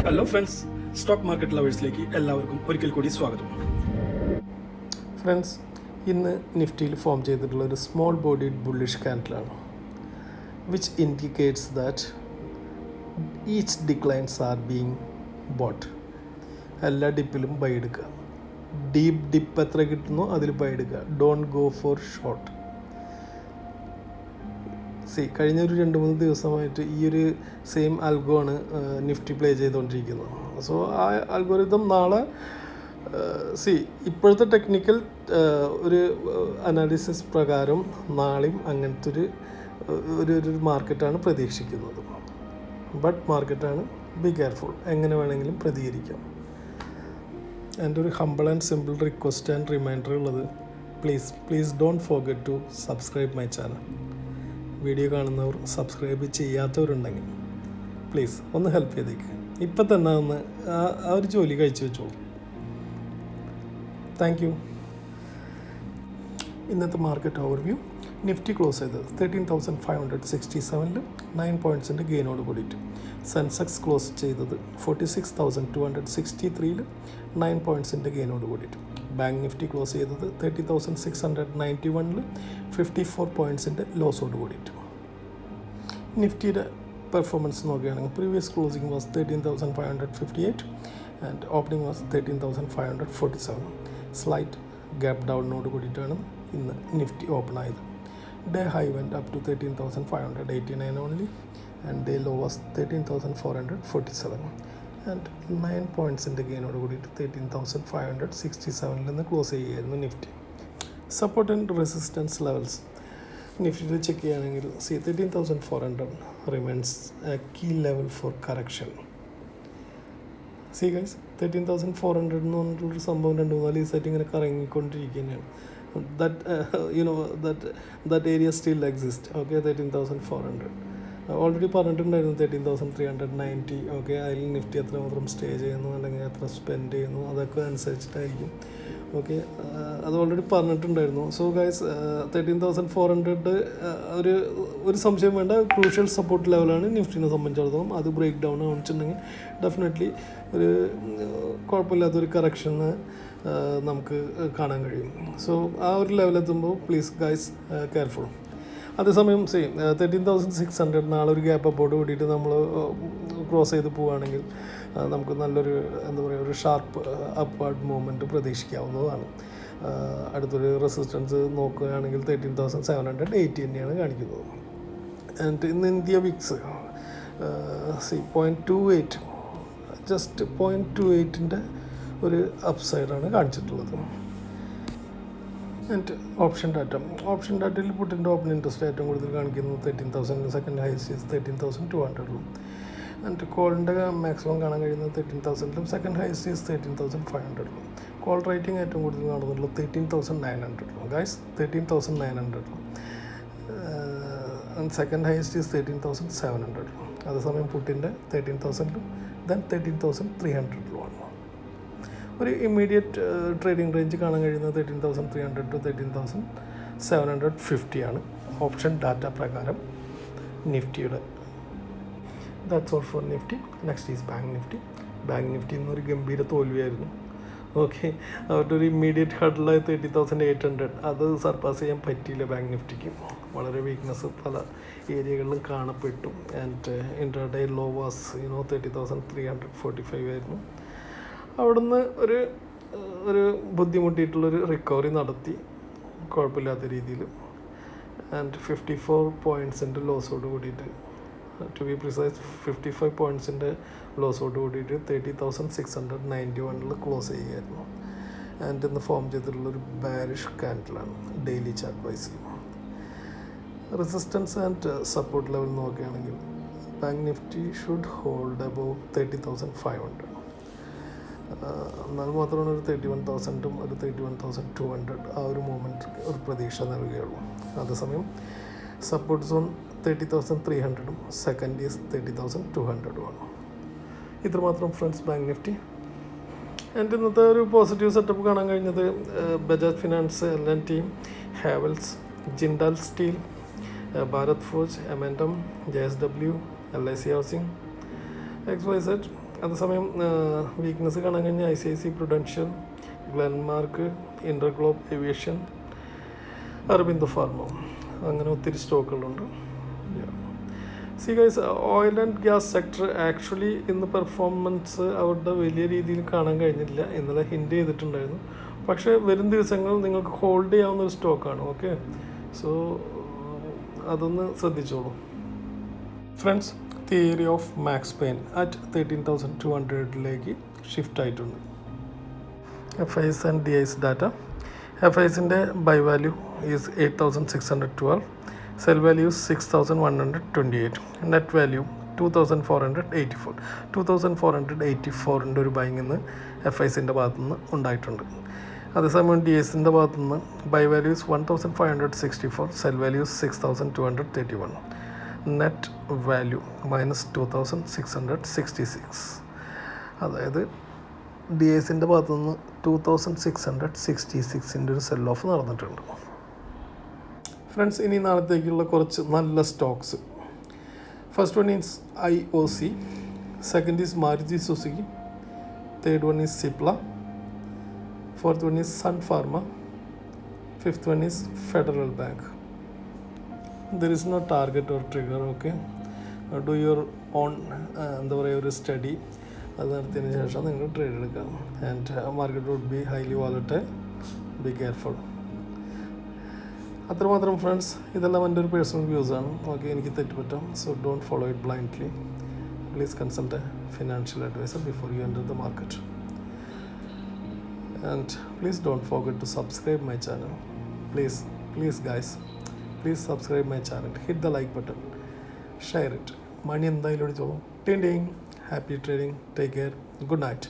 Hello friends, stock market ലവേഴ്സിലേക്ക് എല്ലാവർക്കും ഒരിക്കൽ കൂടി സ്വാഗതം. ഫ്രണ്ട്സ്, ഇന്ന് നിഫ്റ്റിയിൽ ഫോം ചെയ്തിട്ടുള്ള ഒരു സ്മോൾ ബോഡിഡ് ബുള്ളിഷ് ക്യാൻഡിലാണ്, which indicates that each declines are being bought. എല്ലാ ഡിപ്പിലും ബൈ എടുക്കുക. ഡിപ്പ് എത്ര കിട്ടുന്നോ അതിൽ ബൈ എടുക്കുക. Don't go for short. കഴിഞ്ഞ ഒരു 2-3 ദിവസമായിട്ട് ഈ ഒരു സെയിം ആൽഗോ ആണ് നിഫ്റ്റി പ്ലേ ചെയ്തുകൊണ്ടിരിക്കുന്നത്. സോ ആ ആൽഗോരിതം നാളെ ഇപ്പോഴത്തെ ടെക്നിക്കൽ ഒരു അനാലിസിസ് പ്രകാരം നാളെയും അങ്ങനത്തെ ഒരു മാർക്കറ്റാണ് പ്രതീക്ഷിക്കുന്നത്. ബട്ട് മാർക്കറ്റാണ്, ബി കെയർഫുൾ. എങ്ങനെ വേണമെങ്കിലും പ്രതികരിക്കാം. എൻ്റെ ഒരു humble and simple request and reminder ഉള്ളത്, please don't forget to subscribe my channel. Video കാണുന്നവർ സബ്സ്ക്രൈബ് ചെയ്യാത്തവരുണ്ടെങ്കിൽ പ്ലീസ് ഒന്ന് ഹെൽപ്പ് ചെയ്തേക്ക്. ഇപ്പം തന്നെ ഒന്ന് ആ ഒരു ജോലി കഴിച്ചു വെച്ചോളൂ. Thank you. ഇന്നത്തെ മാർക്കറ്റ് ഓവർവ്യൂ. നിഫ്റ്റി ക്ലോസ് ചെയ്തത് 13,567 9 പോയിൻറ്റ്സിൻ്റെ ഗെയിനോട് കൂടിയിട്ട്. സെൻസെക്സ് ക്ലോസ് ചെയ്തത് 46,263 9 പോയിൻറ്റ്സിൻ്റെ ഗെയിനോട് കൂടിയിട്ട്. ബാങ്ക് നിഫ്റ്റി ക്ലോസ് ചെയ്തത് 30,691 54 പോയിൻറ്റ്സിൻ്റെ ലോസോട് കൂടിയിട്ട്. നിഫ്റ്റിയുടെ പെർഫോമൻസ് നോക്കുകയാണെങ്കിൽ previous closing was 13,558 and opening was 13,547. Slight gap ഡൗണിനോട് കൂടിയിട്ടാണ് ഇന്ന് നിഫ്റ്റി ഓപ്പൺ ആയത്. Day high went up to 13,589 only and day low was 13,447 and 9 പോയിൻറ്റ്സിൻ്റെ ഗെയിനോട് കൂടിയിട്ട് 13,567 നിന്ന് ക്ലോസ് ചെയ്യുകയായിരുന്നു നിഫ്റ്റി. സപ്പോർട്ട് ആൻഡ് റെസിസ്റ്റൻസ് ലെവൽസ് നിഫ്റ്റിയിൽ ചെക്ക് ചെയ്യുകയാണെങ്കിൽ 13,400 remains a key level for correction. Guys, 13,400 എന്ന് പറഞ്ഞിട്ടുള്ളൊരു സംഭവം 2-4 ദിവസമായിട്ട് ഇങ്ങനെ കറങ്ങിക്കൊണ്ടിരിക്കുകയാണ്. that area still exists. Okay, 13,400 already പറഞ്ഞിട്ടുണ്ടായിരുന്നു. 13,390. ഓക്കെ, അതിൽ നിഫ്റ്റി എത്രമാത്രം സ്റ്റേ ചെയ്യുന്നു അല്ലെങ്കിൽ എത്ര സ്പെൻഡ് ചെയ്യുന്നു അതൊക്കെ അനുസരിച്ചിട്ടായിരിക്കും. ഓക്കെ, അത് ഓൾറെഡി പറഞ്ഞിട്ടുണ്ടായിരുന്നു. സോ ഗൈസ്, 13,400 ഒരു സംശയം വേണ്ട, ക്രൂഷ്യൽ സപ്പോർട്ട് ലെവലാണ് നിഫ്റ്റിനെ സംബന്ധിച്ചിടത്തോളം. അത് ബ്രേക്ക് ഡൗൺ ആണെന്നുണ്ടെങ്കിൽ ഡെഫിനറ്റ്ലി ഒരു കുഴപ്പമില്ലാത്തൊരു കറക്ഷന് നമുക്ക് കാണാൻ കഴിയും. സോ ആ ഒരു ലെവലെത്തുമ്പോൾ പ്ലീസ് ഗൈസ് കെയർഫുൾ. അതേസമയം 13,600 നാളെ ഒരു ഗ്യാപ്പ് അപ്പോട്ട് കൂടിയിട്ട് നമ്മൾ ക്രോസ് ചെയ്ത് പോവുകയാണെങ്കിൽ നമുക്ക് നല്ലൊരു ഒരു ഷാർപ്പ് അപ്വാർഡ് മൂവ്മെൻറ്റ് പ്രതീക്ഷിക്കാവുന്നതാണ്. അടുത്തൊരു റെസിസ്റ്റൻസ് നോക്കുകയാണെങ്കിൽ 13,780 തന്നെയാണ് കാണിക്കുന്നത്. ആൻഡ് ഇന്ന് ഇന്ത്യ വിക്സ് 0.28 ജസ്റ്റ് 0.28ൻ്റെ ഒരു അപ്സൈഡാണ് കാണിച്ചിട്ടുള്ളത്. ആൻഡ് ഓപ്ഷൻ ഡാറ്റയിൽ പുട്ടിൻ്റെ ഓപ്പൺ ഇൻട്രസ്റ്റ് ഏറ്റവും കൂടുതൽ കാണിക്കുന്നത് 13,000, സെക്കൻഡ് ഹൈസ്റ്റ് 13,200 ആൻഡ് കോളിൻ്റെ മാക്സിമം കാണാൻ കഴിയുന്നത് 13,000, സെക്കൻഡ് ഹൈസ്റ്റ് 13,500. കോൾ റേറ്റിംഗ് ഏറ്റവും കൂടുതൽ കാണുന്നുള്ളത് 13,900 ഗൈസ്, 13,900 ആൻഡ് സെക്കൻഡ് ഹൈസ്റ്റ് 13,700. അതേസമയം പുട്ടിൻ്റെ 13,000 ദെൻ 13,300 ഒരു ഇമ്മീഡിയറ്റ് ട്രേഡിംഗ് റേഞ്ച് കാണാൻ കഴിയുന്നത് 13,300 to 13,750 ആണ് ഓപ്ഷൻ ഡാറ്റ പ്രകാരം നിഫ്റ്റിയുടെ. That's all for Nifty. Next is bank Nifty എന്നൊരു ഗംഭീര തോൽവിയായിരുന്നു. ഓക്കെ, അവരുടെ ഒരു ഇമ്മീഡിയറ്റ് ഹഡിലായി 30,800 അത് സർപ്പാസ് ചെയ്യാൻ പറ്റിയില്ല ബാങ്ക് നിഫ്റ്റിക്ക്. വളരെ വീക്ക്നെസ് പല ഏരിയകളിലും കാണപ്പെട്ടു. ആൻഡ് ഇൻട്രാഡേ ലോ വാസ് 30,345 ആയിരുന്നു. അവിടുന്ന് ഒരു ബുദ്ധിമുട്ടിയിട്ടുള്ളൊരു റിക്കവറി നടത്തി കുഴപ്പമില്ലാത്ത രീതിയിൽ. ആൻഡ് 54 പോയിൻറ്റ്സിൻ്റെ ലോസോട് കൂടിയിട്ട്, ടു ബി പ്രിസൈസ് 55 പോയിൻറ്റ്സിൻ്റെ ലോസോട് കൂടിയിട്ട് 30,691 ക്ലോസ് ചെയ്യുകയായിരുന്നു. ആൻഡ് ഇന്ന് ഫോം ചെയ്തിട്ടുള്ളൊരു ബാരിഷ് ക്യാൻഡിലാണ് ഡെയിലി ചാർട്ട് വൈസിൽ. റെസിസ്റ്റൻസ് ആൻഡ് സപ്പോർട്ട് ലെവൽ നോക്കുകയാണെങ്കിൽ bank Nifty should hold above 30,500. എന്നാൽ മാത്രമാണ് ഒരു 31,000 ഒരു 31,200 ആ ഒരു മൂവ്മെൻറ്റ് ഒരു പ്രതീക്ഷ നൽകുകയുള്ളൂ. അതേസമയം സപ്പോർട്ട് സോൺ 30,300 സെക്കൻഡ് ഈസ് 30,200 ഇത്രമാത്രം ഫ്രണ്ട്സ് ബാങ്ക് നിഫ്റ്റി. എൻ്റെ ഇന്നത്തെ ഒരു പോസിറ്റീവ് സെറ്റപ്പ് കാണാൻ കഴിഞ്ഞത് Bajaj finance, L&T, Havells, Jindal steel, Bharat forge, എം&M, JSW, LIC ഹൗസിംഗ്, XYZ അതേസമയം വീക്ക്നെസ് കാണാൻ കഴിഞ്ഞ ICICI Prudential, Glenmark, Interglobe aviation, Aurobindo pharma, അങ്ങനെ ഒത്തിരി സ്റ്റോക്കുകളുണ്ട്. See guys, oil and gas sector actually ഇന്ന് പെർഫോമൻസ് അവരുടെ വലിയ രീതിയിൽ കാണാൻ കഴിഞ്ഞില്ല. ഇന്നലെ ഹിൻഡ് ചെയ്തിട്ടുണ്ടായിരുന്നു. പക്ഷേ വരും ദിവസങ്ങൾ നിങ്ങൾക്ക് ഹോൾഡ് ചെയ്യാവുന്ന ഒരു സ്റ്റോക്കാണ്. ഓക്കെ, സോ അതൊന്ന് ശ്രദ്ധിച്ചോളൂ. Friends, theory of max pain at 13,200 shift ആയിട്ടുണ്ട്. FIs and DIs data. FIസിൻ്റെ buy value is 8,612, sell value 6,128, net value 2,484. 2,484 ഒരു ബൈങ് ഇന്ന് FIസിൻ്റെ ഭാഗത്തുനിന്ന് ഉണ്ടായിട്ടുണ്ട്. അതേസമയം DIസിൻ്റെ ഭാഗത്തുനിന്ന് buy values 1,564, sell values 6,231, net value -2,666. അതായത് DIസിൻ്റെ ഭാഗത്തുനിന്ന് 2,666 ഒരു സെൽ ഓഫ് നടന്നിട്ടുണ്ട്. ഫ്രണ്ട്സ്, ഇനി നാളത്തേക്കുള്ള കുറച്ച് നല്ല stocks. First one is IOC, second is Maruti Suzuki, third one is Cipla, fourth one is Sun Pharma, fifth one is Federal Bank. There is no target or trigger. Okay, do your own എന്താ പറയുക ഒരു സ്റ്റഡി. അത് നടത്തിയതിന് ശേഷം നിങ്ങൾ ട്രേഡ് എടുക്കാം. And market would be highly volatile, be careful. അത്രമാത്രം friends. ഇതെല്ലാം എൻ്റെ ഒരു പേഴ്സണൽ വ്യൂസാണ്. ഓക്കെ, എനിക്ക് തെറ്റുപറ്റാം. So don't follow it blindly. Please consult a financial advisor before you enter the market. And please don't forget to subscribe my channel. Please guys, please subscribe my channel. Hit the like button, share it. Money എന്തായാലും അടിച്ചോളൂ. Ting ting. Happy trading. Take care. Good night.